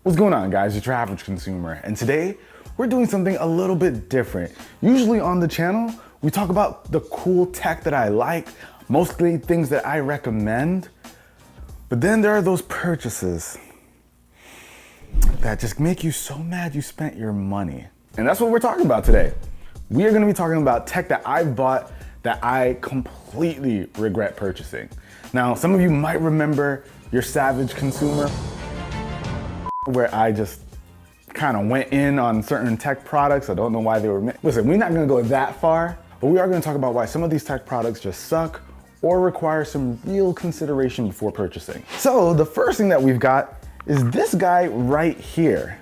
What's going on, guys? It's your average consumer, and today we're doing something a little bit different. Usually on the channel, we talk about the cool tech that I like, mostly things that I recommend, but then there are those purchases that just make you so mad you spent your money. And that's what we're talking about today. We are gonna be talking about tech that I've bought that I completely regret purchasing. Now, some of you might remember your Savage Consumer, where I just kind of went in on certain tech products. I don't know why they were made. Listen, we're not gonna go that far, but we are gonna talk about why some of these tech products just suck or require some real consideration before purchasing. So the first thing that we've got is this guy right here.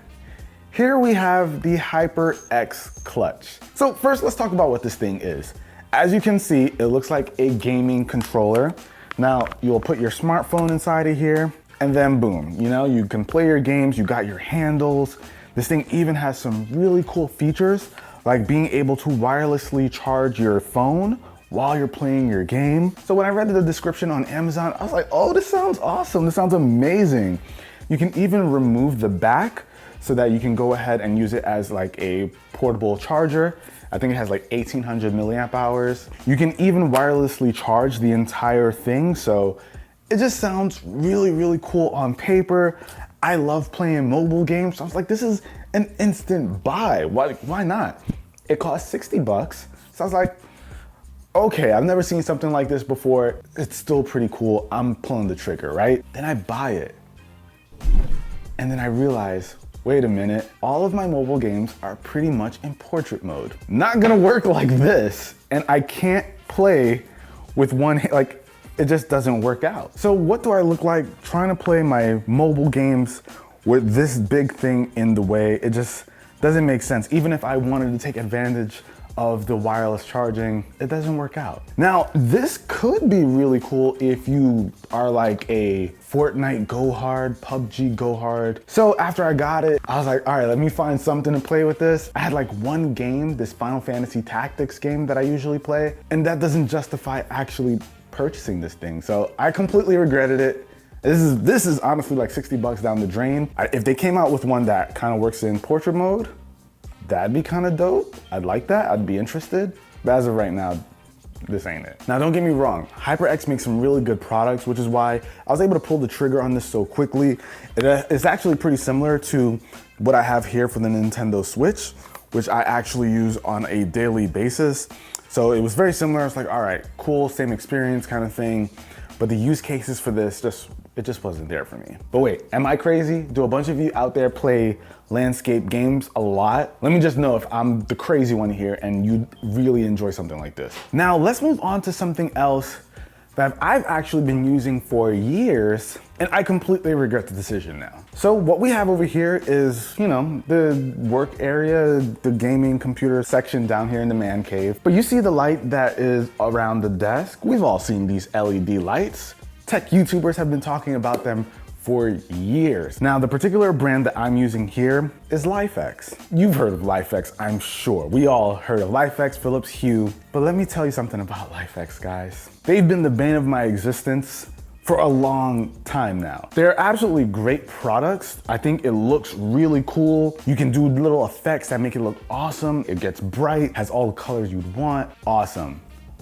Here we have the HyperX Clutch. So first, let's talk about what this thing is. As you can see, it looks like a gaming controller. Now, you'll put your smartphone inside of here, and then boom, you can play your games, you got your handles. This thing even has some really cool features, like being able to wirelessly charge your phone while you're playing your game. So when I read the description on Amazon, I was like, oh, this sounds awesome, this sounds amazing. You can even remove the back so that you can go ahead and use it as like a portable charger. I think it has like 1800 milliamp hours. You can even wirelessly charge the entire thing. So it just sounds really, really cool on paper. I love playing mobile games. So I was like, this is an instant buy. Why not? It cost 60 bucks. So I was like, okay, I've never seen something like this before. It's still pretty cool. I'm pulling the trigger, right? Then I buy it. And then I realize, wait a minute, all of my mobile games are pretty much in portrait mode. Not gonna work like this. And I can't play with one hand, like, it just doesn't work out. So what do I look like trying to play my mobile games with this big thing in the way? It just doesn't make sense. Even if I wanted to take advantage of the wireless charging, it doesn't work out. Now, this could be really cool if you are like a Fortnite go hard, PUBG go hard. So after I got it, I was like, all right, let me find something to play with this. I had like one game, this Final Fantasy Tactics game that I usually play, and that doesn't justify actually purchasing this thing. So I completely regretted it. This is honestly like 60 bucks down the drain. If they came out with one that kind of works in portrait mode, that'd be kind of dope. I'd like that, I'd be interested. But as of right now, this ain't it. Now don't get me wrong, HyperX makes some really good products, which is why I was able to pull the trigger on this so quickly. It's actually pretty similar to what I have here for the Nintendo Switch, which I actually use on a daily basis. So it was very similar. I was like, all right, cool, same experience kind of thing. But the use cases for this, it just wasn't there for me. But wait, am I crazy? Do a bunch of you out there play landscape games a lot? Let me just know if I'm the crazy one here and you really enjoy something like this. Now let's move on to something else that I've actually been using for years, and I completely regret the decision now. So what we have over here is, the work area, the gaming computer section down here in the man cave. But you see the light that is around the desk? We've all seen these LED lights. Tech YouTubers have been talking about them for years. Now, the particular brand that I'm using here is Lifx. You've heard of Lifx, I'm sure. We all heard of Lifx, Philips Hue. But let me tell you something about Lifx, guys. They've been the bane of my existence for a long time now. They're absolutely great products. I think it looks really cool. You can do little effects that make it look awesome. It gets bright, has all the colors you'd want. Awesome.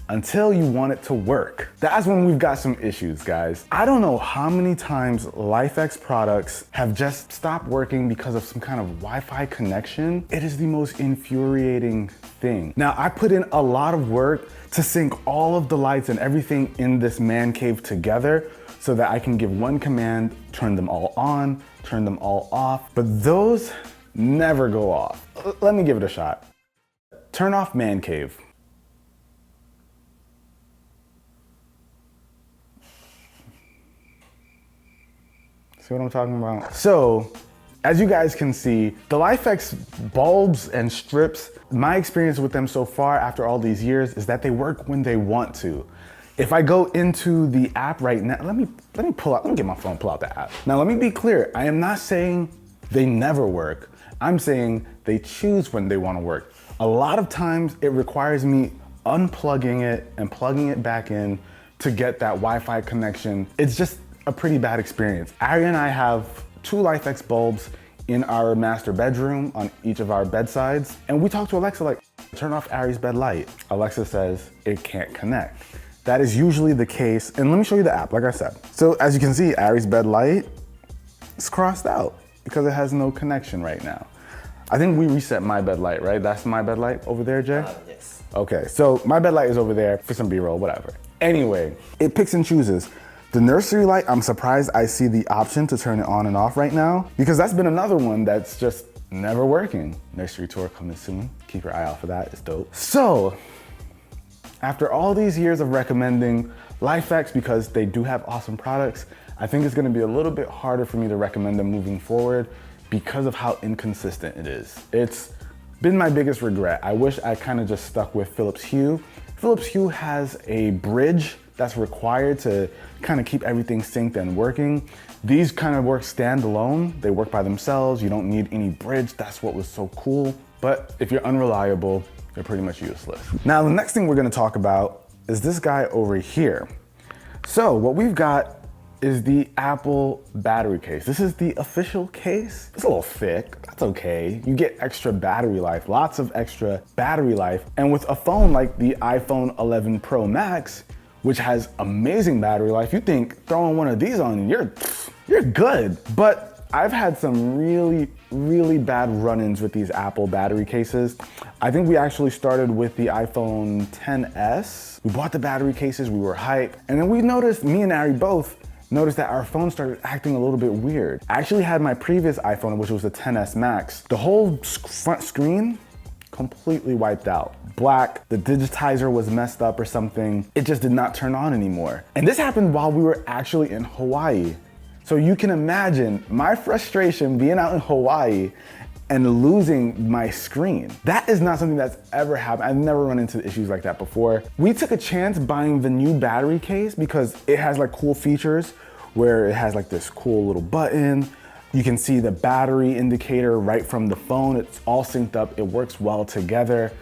Until you want it to work. That's when we've got some issues, guys. I don't know how many times Lifx products have just stopped working because of some kind of Wi-Fi connection. It is the most infuriating thing. Now, I put in a lot of work to sync all of the lights and everything in this man cave together so that I can give one command, turn them all on, turn them all off, but those never go off. Let me give it a shot. Turn off man cave. See what I'm talking about? So, as you guys can see, the Lifx bulbs and strips, my experience with them so far after all these years is that they work when they want to. If I go into the app right now, let me get my phone, pull out the app. Now let me be clear, I am not saying they never work. I'm saying they choose when they want to work. A lot of times it requires me unplugging it and plugging it back in to get that Wi-Fi connection. It's just a pretty bad experience. Ari and I have two Lifx bulbs in our master bedroom on each of our bedsides. And we talked to Alexa like, turn off Ari's bed light. Alexa says it can't connect. That is usually the case. And let me show you the app, like I said. So as you can see, Ari's bed light is crossed out because it has no connection right now. I think we reset my bed light, right? That's my bed light over there, Jay? Yes. Okay, so my bed light is over there for some B-roll, whatever. Anyway, it picks and chooses. The nursery light, I'm surprised I see the option to turn it on and off right now, because that's been another one that's just never working. Nursery tour coming soon. Keep your eye out for that, it's dope. So, after all these years of recommending Lifx because they do have awesome products, I think it's gonna be a little bit harder for me to recommend them moving forward because of how inconsistent it is. It's been my biggest regret. I wish I kind of just stuck with Philips Hue. Philips Hue has a bridge that's required to kind of keep everything synced and working. These kind of work standalone. They work by themselves. You don't need any bridge. That's what was so cool. But if you're unreliable, you're pretty much useless. Now, the next thing we're gonna talk about is this guy over here. So what we've got is the Apple battery case. This is the official case. It's a little thick, that's okay. You get extra battery life, lots of extra battery life. And with a phone like the iPhone 11 Pro Max, which has amazing battery life, you think throwing one of these on, you're good. But I've had some really bad run-ins with these Apple battery cases. I think we actually started with the iPhone XS. We bought the battery cases, we were hyped. And then we noticed, me and Ari both, noticed that our phone started acting a little bit weird. I actually had my previous iPhone, which was the XS Max. The whole front screen completely wiped out. Black, the digitizer was messed up or something. It just did not turn on anymore. And this happened while we were actually in Hawaii. So you can imagine my frustration being out in Hawaii and losing my screen. That is not something that's ever happened. I've never run into issues like that before. We took a chance buying the new battery case because it has like cool features where it has like this cool little button. You can see the battery indicator right from the phone. It's all synced up. It works well together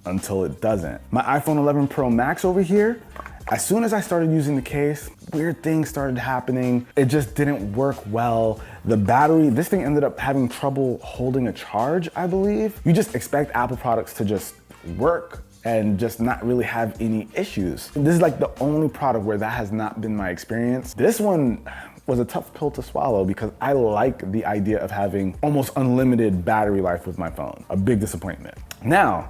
until it doesn't. My iPhone 11 Pro Max over here, as soon as I started using the case, weird things started happening. It just didn't work well. The battery, this thing ended up having trouble holding a charge, I believe. You just expect Apple products to just work and just not really have any issues. This is like the only product where that has not been my experience. This one was a tough pill to swallow because I like the idea of having almost unlimited battery life with my phone. A big disappointment. Now,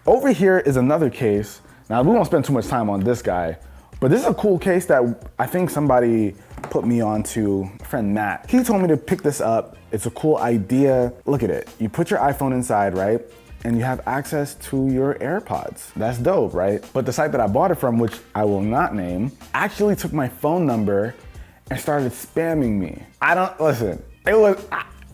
over here is another case. Now, we won't spend too much time on this guy, but this is a cool case that I think somebody put me onto, my friend Matt. He told me to pick this up. It's a cool idea. Look at it. You put your iPhone inside, right? And you have access to your AirPods. That's dope, right? But the site that I bought it from, which I will not name, actually took my phone number and started spamming me. Listen, it was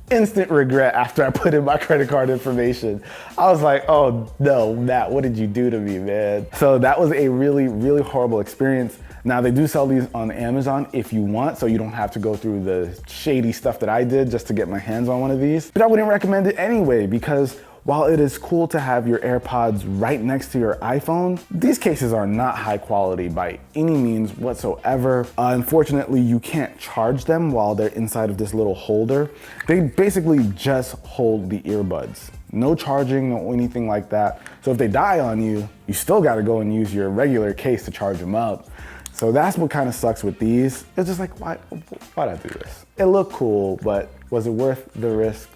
instant regret after I put in my credit card information. I was like, oh no, Matt, what did you do to me, man? So that was a really horrible experience. Now they do sell these on Amazon if you want, so you don't have to go through the shady stuff that I did just to get my hands on one of these. But I wouldn't recommend it anyway, because while it is cool to have your AirPods right next to your iPhone, these cases are not high quality by any means whatsoever. Unfortunately, you can't charge them while they're inside of this little holder. They basically just hold the earbuds. No charging, no anything like that. So if they die on you, you still gotta go and use your regular case to charge them up. So that's what kind of sucks with these. It's just like, why'd I do this? It looked cool, but was it worth the risk?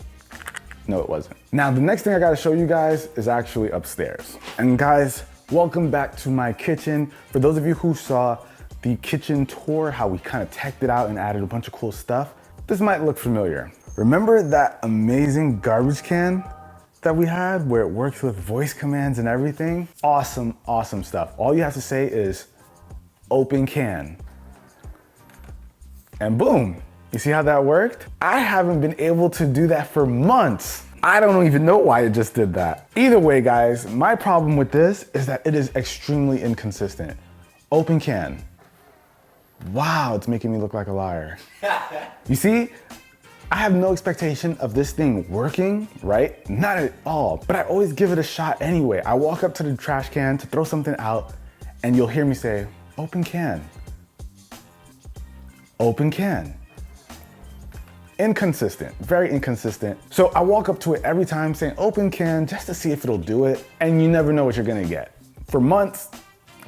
No, it wasn't. Now, the next thing I gotta show you guys is actually upstairs. And guys, welcome back to my kitchen. For those of you who saw the kitchen tour, how we kind of teched it out and added a bunch of cool stuff, this might look familiar. Remember that amazing garbage can that we had where it works with voice commands and everything? Awesome, awesome stuff. All you have to say is, open can. And boom. You see how that worked? I haven't been able to do that for months. I don't even know why it just did that. Either way, guys, my problem with this is that it is extremely inconsistent. Open can. Wow, it's making me look like a liar. You see, I have no expectation of this thing working, right? Not at all, but I always give it a shot anyway. I walk up to the trash can to throw something out and you'll hear me say, open can. Open can. inconsistent, very inconsistent. So I walk up to it every time saying open can just to see if it'll do it. And you never know what you're gonna get. For months,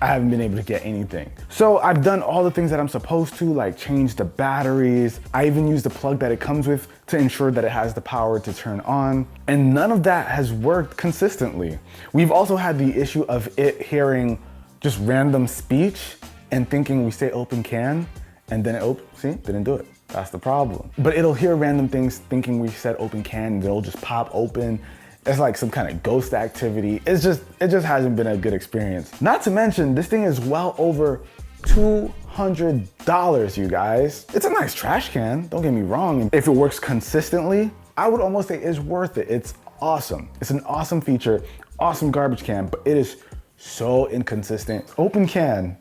I haven't been able to get anything. So I've done all the things that I'm supposed to, like change the batteries. I even use the plug that it comes with to ensure that it has the power to turn on. And none of that has worked consistently. We've also had the issue of it hearing just random speech and thinking we say open can, and then it see, didn't do it. That's the problem. But it'll hear random things thinking we said open can, and it'll just pop open. It's like some kind of ghost activity. It just hasn't been a good experience. Not to mention, this thing is well over $200, you guys. It's a nice trash can, don't get me wrong. If it works consistently, I would almost say it's worth it. It's awesome. It's an awesome feature, awesome garbage can, but it is so inconsistent. Open can.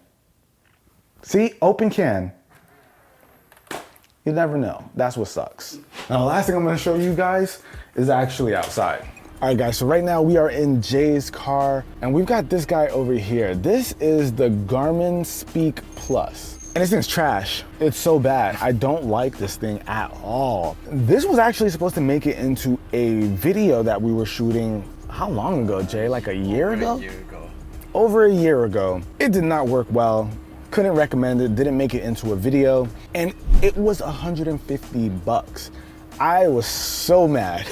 See, open can. You never know. That's what sucks. Now, the last thing I'm gonna show you guys is actually outside. All right, guys, so right now we are in Jay's car, and we've got this guy over here. This is the Garmin Speak Plus. And this thing's trash. It's so bad. I don't like this thing at all. This was actually supposed to make it into a video that we were shooting, how long ago, Jay? Like a year ago? Over a year ago. Over a year ago. It did not work well. Couldn't recommend it, didn't make it into a video, and it was 150 bucks. I was so mad,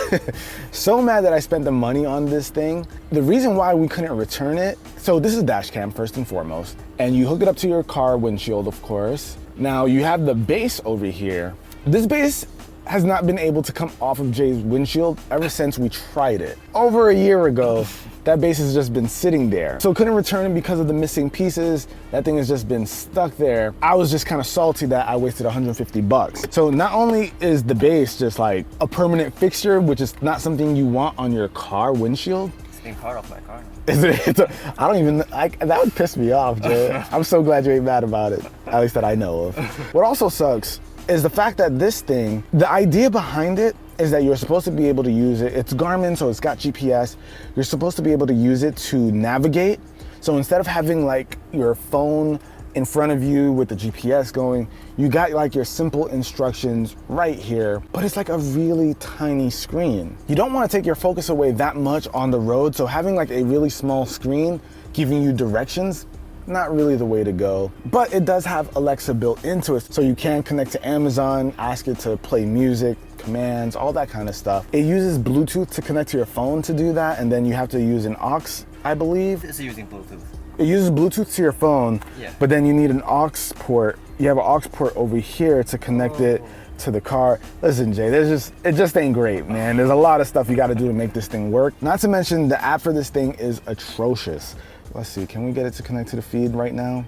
so mad that I spent the money on this thing. The reason why we couldn't return it, so this is dash cam first and foremost, and you hook it up to your car windshield, of course. Now you have the base over here. This base has not been able to come off of Jay's windshield ever since we tried it. Over a year ago, that base has just been sitting there. So couldn't return it because of the missing pieces. That thing has just been stuck there. I was just kind of salty that I wasted 150 bucks. So not only is the base just like a permanent fixture, which is not something you want on your car windshield. It's been part of my car. Is it? I don't even, that would piss me off, Jay. I'm so glad you ain't mad about it, at least that I know of. What also sucks is the fact that this thing, the idea behind it is that you're supposed to be able to use it. It's Garmin, so it's got GPS. You're supposed to be able to use it to navigate. So instead of having like your phone in front of you with the GPS going, you got like your simple instructions right here, but it's like a really tiny screen. You don't want to take your focus away that much on the road, so having like a really small screen giving you directions, not really the way to go. But it does have Alexa built into it, so you can connect to Amazon, ask it to play music, commands, all that kind of stuff. It uses Bluetooth to connect to your phone to do that, and then you have to use an aux, I believe. It's using Bluetooth. It uses Bluetooth to your phone, yeah. But then you need an aux port. You have an aux port over here to connect it to the car. Listen, Jay, it just ain't great, man. There's a lot of stuff you gotta do to make this thing work. Not to mention the app for this thing is atrocious. Let's see, can we get it to connect to the feed right now?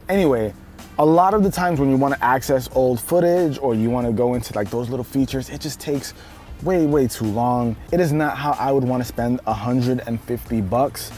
Anyway, a lot of the times when you want to access old footage or you want to go into like those little features, it just takes way too long. It is not how I would want to spend 150 bucks.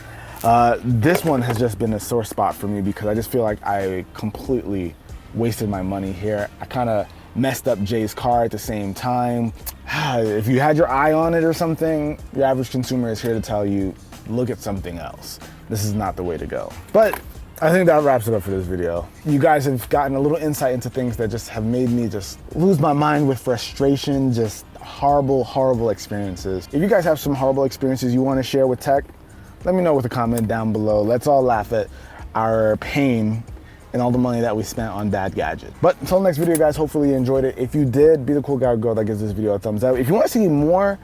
This one has just been a sore spot for me because I just feel like I completely wasted my money here. I kind of messed up Jay's car at the same time. If you had your eye on it or something, your average consumer is here to tell you, look at something else. This is not the way to go. But I think that wraps it up for this video. You guys have gotten a little insight into things that just have made me just lose my mind with frustration, just horrible experiences. If you guys have some horrible experiences you want to share with tech, let me know with a comment down below. Let's all laugh at our pain and all the money that we spent on bad gadgets. But until next video, guys, hopefully you enjoyed it. If you did, be the cool guy or girl that gives this video a thumbs up. If you want to see more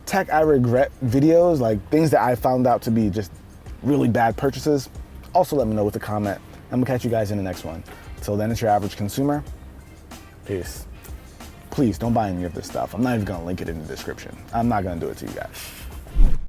tech I regret videos, like things that I found out to be just really bad purchases, also let me know with a comment. I'm gonna catch you guys in the next one. Until then, it's your average consumer. Peace. Please don't buy any of this stuff. I'm not even gonna link it in the description. I'm not gonna do it to you guys.